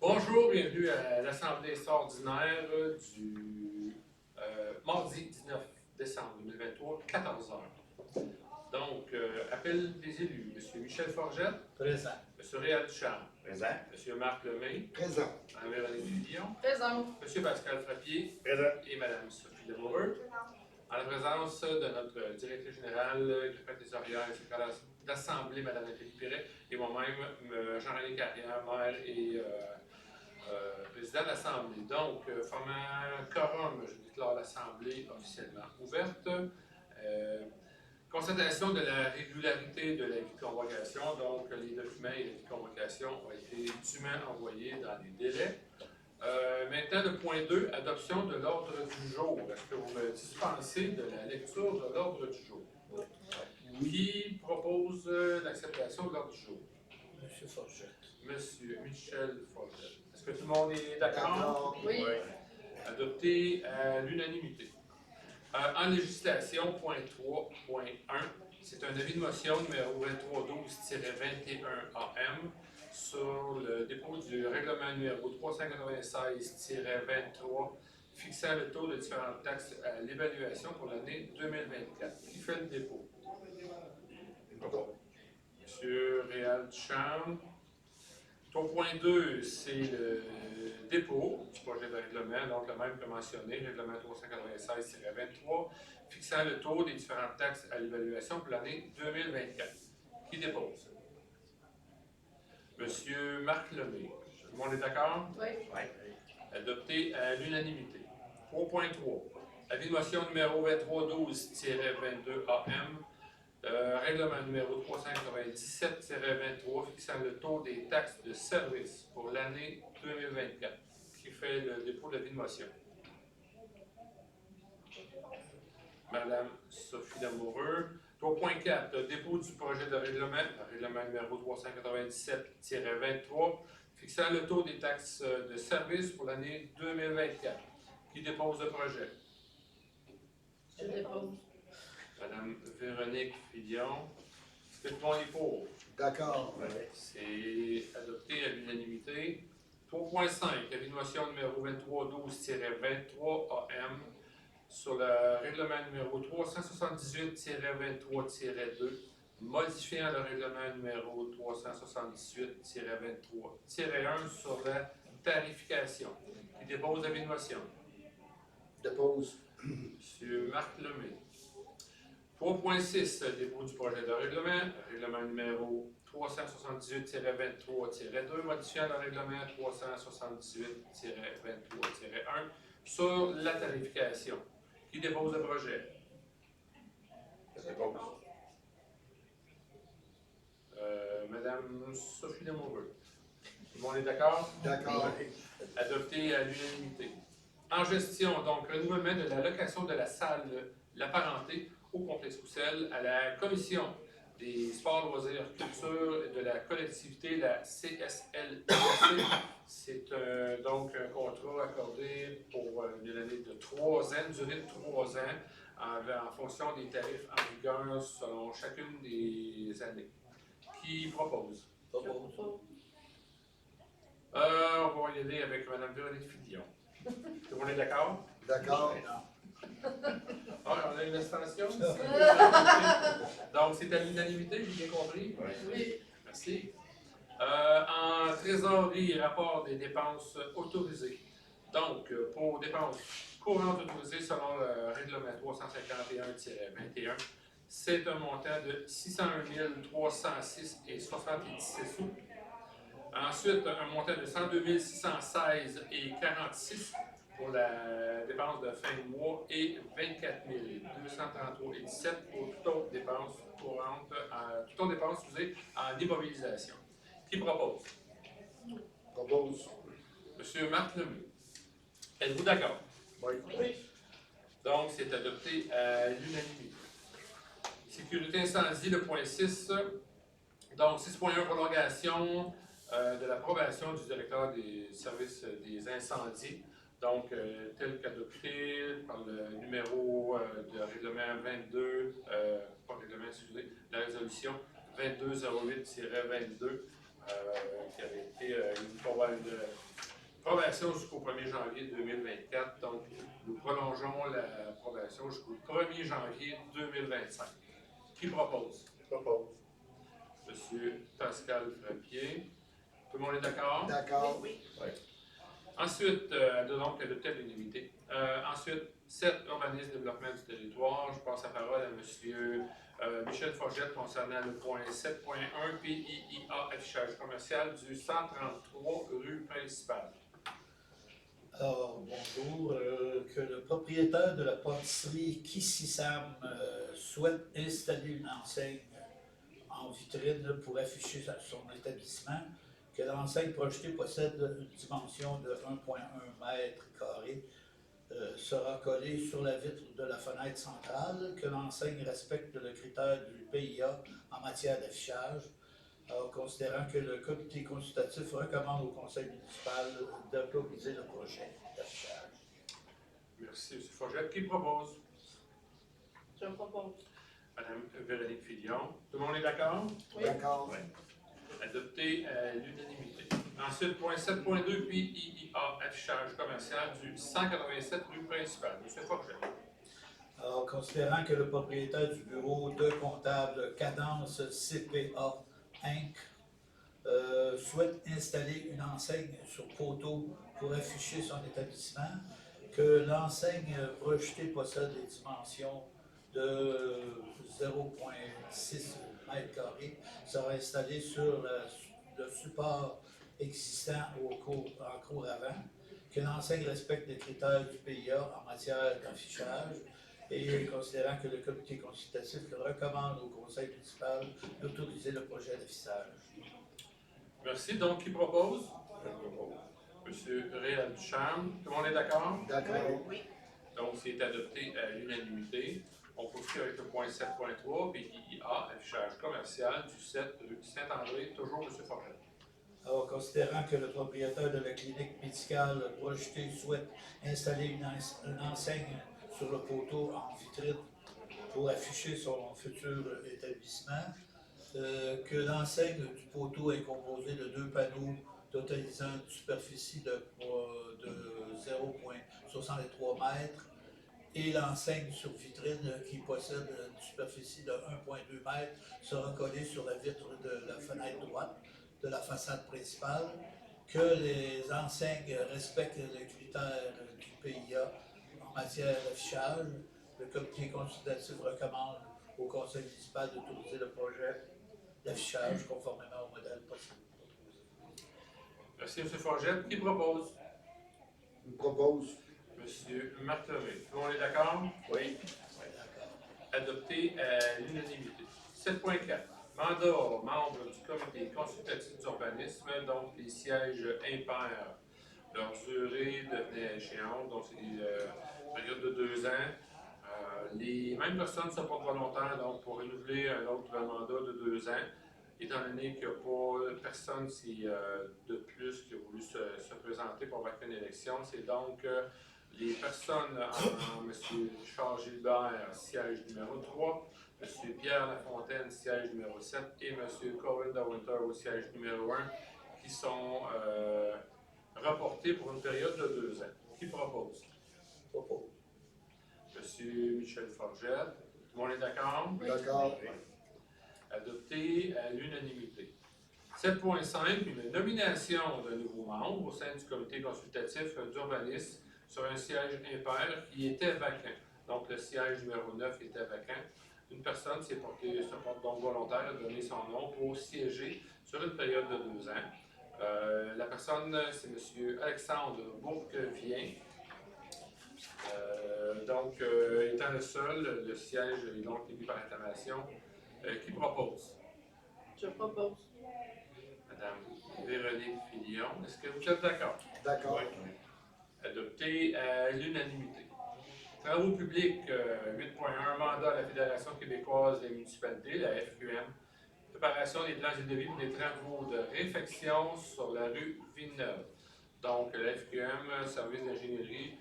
Bonjour, bienvenue à l'Assemblée extraordinaire du mardi 19 décembre 2023, 14 h. Donc, appel des élus. M. Michel Forgette. Présent. M. Réal Duchamp. Présent. M. Marc Lemay. Présent. Mme Véronique Fillon. Présent. M. Pascal Frappier. Présent. Et Mme Sophie Demoureux. En la présence de notre directrice générale, greffière trésorière et secrétaire d'Assemblée, Mme Nathalie Perret, et moi-même, Jean-René Carrière, maire et président de l'Assemblée. Donc, formant quorum, je déclare l'Assemblée officiellement ouverte. Constatation de la régularité de l'avis de convocation. Donc, les documents et l'avis de convocation ont été dûment envoyés dans les délais. Maintenant, le point 2, adoption de l'ordre du jour. Est-ce que vous me dispensez de la lecture de l'ordre du jour? Qui propose l'acceptation de l'ordre du jour? Monsieur Forgette. Monsieur Michel Forgette. Est-ce que tout le monde est d'accord? Oui. Adopté à l'unanimité. En législation, point 3.1, c'est un avis de motion numéro 2312-21 AM sur le dépôt du règlement numéro 396-23 fixant le taux de différentes taxes à l'évaluation pour l'année 2024. Qui fait le dépôt? Monsieur Réal Duchamp. 3.2, c'est le dépôt du projet de règlement, donc le même que mentionné, règlement 396-23, fixant le taux des différentes taxes à l'évaluation pour l'année 2024. Qui dépose? Monsieur Marc Lemay. Tout le monde est d'accord? Oui. Adopté à l'unanimité. 3.3. Avis de motion numéro 2312-22 AM. Règlement numéro 397-23 fixant le taux des taxes de service pour l'année 2024. Qui fait le dépôt de l'avis de motion? Madame Sophie Demoureux. 3.4. Dépôt du projet de règlement, règlement numéro 397-23 fixant le taux des taxes de service pour l'année 2024. Qui dépose le projet? Je dépose. Madame Véronique Fillon. Est-ce que tout le monde est pour? D'accord. C'est adopté à l'unanimité. 3.5. Avis de motion numéro 2312-23 AM sur le règlement numéro 378-23-2 modifiant le règlement numéro 378-23-1 sur la tarification. Qui dépose l'avis de motion? Dépose. Monsieur Marc Lemay. 3.6, dépôt du projet de règlement, règlement numéro 378-23-2, modifiant le règlement 378-23-1 sur la tarification. Qui dépose le projet? Dépose. Madame Sophie Demoureux. Tout le monde est d'accord? D'accord. Adopté à l'unanimité. En gestion, donc, renouvellement de la location de la salle La Parenté au complexe Roussel à la Commission des sports, loisirs, culture et de la collectivité, la CSLIC. C'est donc un contrat accordé pour une année de 3 ans, une durée de 3 ans, en fonction des tarifs en vigueur selon chacune des années. Qui propose? Propose. On va y aller avec Mme Véronique Fillon. Tout le monde est d'accord? D'accord. Ah, on a une extension ici. Donc, c'est à l'unanimité, j'ai bien compris? Oui. Merci. En trésorerie, rapport des dépenses autorisées. Donc, pour dépenses courantes autorisées selon le règlement 351-21, c'est un montant de 601 306,77 sous. Ensuite, un montant de 102 616,46 pour la dépense de fin de mois et 24 233,17 pour toute autre dépense courante, en immobilisation. Qui propose? Propose. Monsieur Marc Lemay. Êtes-vous d'accord? Oui. Donc, c'est adopté à l'unanimité. Sécurité incendie, le point 6. Donc, 6.1, prolongation de l'approbation du directeur des services des incendies. Donc, tel qu'adopté par le numéro de règlement 22, pas règlement, excusez, la résolution 2208-22, qui avait été une probation jusqu'au 1er janvier 2024. Donc, nous prolongeons la probation jusqu'au 1er janvier 2025. Qui propose? Je propose. Monsieur Pascal Frappier. Tout le monde est d'accord? D'accord. Oui. Ensuite, donc, adopté à l'unanimité. Ensuite, 7, urbanisme, développement du territoire. Je passe la parole à monsieur Michel Forgette concernant le point 7.1 PIIA, affichage commercial du 133 rue principale. Alors, bonjour. Que le propriétaire de la pâtisserie Kississam souhaite installer une enseigne en vitrine pour afficher son établissement, que l'enseigne projetée possède une dimension de 1,1 mètre carré, sera collée sur la vitre de la fenêtre centrale, que l'enseigne respecte le critère du PIA en matière d'affichage. Alors, considérant que le comité consultatif recommande au conseil municipal d'autoriser le projet d'affichage. Merci, M. Forgette. Qui propose? Je propose. Madame Véronique Filion. Tout le monde est d'accord? Oui. D'accord. Oui. Adopté à l'unanimité. Ensuite, point 7.2 PIIA, affichage commercial du 187 rue principale. M. Forgette. Alors, considérant que le propriétaire du bureau de comptable Cadence CPA Inc. Souhaite installer une enseigne sur poteau pour afficher son établissement, que l'enseigne projetée possède des dimensions de 0,6 m², sera installée sur le support existant en cours avant, que l'enseigne respecte les critères du PIA en matière d'affichage, et considérant que le comité consultatif recommande au conseil municipal d'autoriser le projet d'affichage. Merci. Donc, qui propose? Monsieur Réal Ducharme. Tout le monde est d'accord? D'accord. Oui. Donc, c'est adopté à l'unanimité. On poursuit avec le point 7.3, PIIA, affichage commercial du 7 rue Saint-André. Toujours M. Forgette. Alors, considérant que le propriétaire de la clinique médicale projetée souhaite installer une enseigne sur le poteau en vitrine pour afficher son futur établissement, que l'enseigne du poteau est composée de 2 panneaux totalisant une superficie de 0,63 mètres et l'enseigne sur vitrine qui possède une superficie de 1,2 mètres sera collée sur la vitre de la fenêtre droite de la façade principale, que les enseignes respectent les critères du PIA en matière d'affichage. Le comité consultatif recommande au conseil municipal d'autoriser le projet d'affichage conformément au modèle possible. Merci, M. Forgette. Qui propose? Je propose. M. Martelet. Tout le monde est d'accord? Oui. Adopté à l'unanimité. 7.4. Mandat aux membres du comité consultatif d'urbanisme, donc les sièges impairs. Leur durée devenait échéante, donc c'est une période de 2 ans. Les mêmes personnes se portent volontaires donc, pour renouveler un autre mandat de 2 ans, étant donné qu'il n'y a pas personne de plus qui a voulu se présenter pour vaincre une élection. C'est donc les personnes en M. Charles Gilbert, siège numéro 3, M. Pierre Lafontaine, siège numéro 7, et M. Colin DeWinter au siège numéro 1, qui sont rapportés pour une période de 2 ans. Qui propose? Propos. M. Michel Forgette. Tout le monde est d'accord? D'accord. Adopté à l'unanimité. 7.5, une nomination d'un nouveau membre au sein du comité consultatif d'urbanisme sur un siège impair qui était vacant. Donc, le siège numéro 9 était vacant. Une personne se porte donc volontaire à donner son nom pour siéger sur une période de 2 ans. La personne, c'est M. Alexandre Bourquevien. Étant le seul, le siège est donc élu par acclamation. Qui propose? Je propose. Madame Véronique Filion. Est-ce que vous êtes d'accord? D'accord. Oui. Adopté à l'unanimité. Travaux publics, 8.1, mandat à la Fédération québécoise des municipalités, la FQM. Préparation des plans et devis pour des travaux de réfection sur la rue Villeneuve. Donc, la FQM, service d'ingénierie,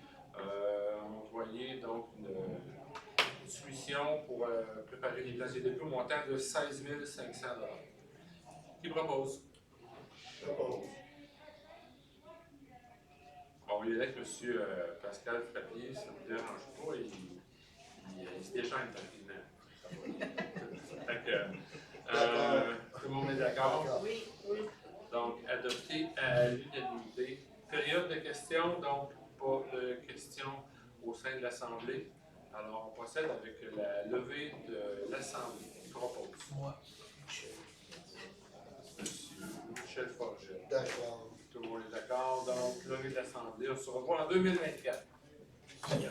envoyé donc une soumission pour préparer les places de dépôt au montant de 16 500 $. Qui propose? Je propose. On va y aller avec M. Pascal Papier, ça ne vous dérange pas, il se déchaîne tranquillement. Fait que, tout le monde est d'accord? Oui, oui. Donc, adopté à l'unanimité. Période de questions, donc pas de questions au sein de l'Assemblée. Alors, on procède avec la levée de l'Assemblée. Qui propose? Moi. Monsieur Michel Forget. D'accord. Tout le monde est d'accord. Donc, levée de l'Assemblée. On se revoit en 2024.